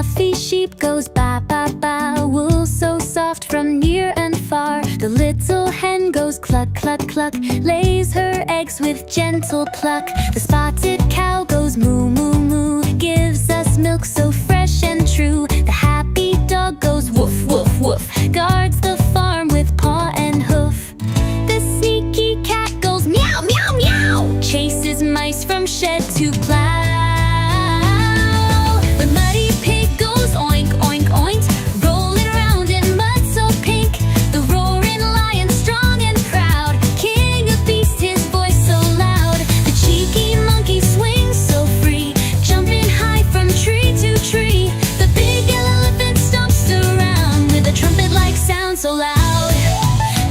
fluffy sheep goes ba ba ba, wool so soft from near and far. The little hen goes cluck cluck cluck, lays her eggs with gentle pluck. The spotted cow goes moo moo moo, gives us milk so fresh and true. The happy dog goes woof woof woof, guards the farm with paw and hoof. The sneaky cat goes meow meow meow, chases mice from shed to plow. The muddy pig goes oink oink oink, rolling around in mud so pink. The roaring lion strong and proud, king of beasts, his voice so loud. The cheeky monkey swings so free, jumping high from tree to tree. The big yellow elephant stomps around with a trumpet-like sound so loud.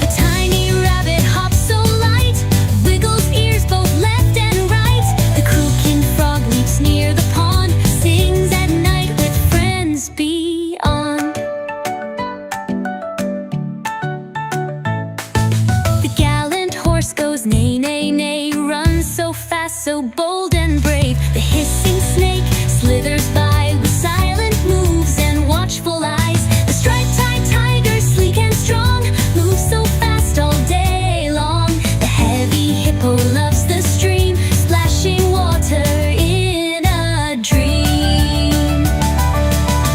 The tiny rabbit hops so light, wiggles ears both left and right. The croaking frog leaps near the pond, sings at night with friends beyond. The gallant horse goes neigh neigh neigh, runs so fast so bold and brave. The hissing snake slithers by with silent moves and watchful eyes. The striped tiger, sleek and strong, moves so fast all day long. The heavy hippo loves the stream, splashing water in a dream.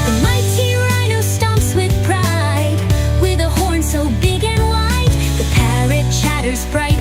The mighty rhino stomps with pride, with a horn so big and wide. The parrot chatters bright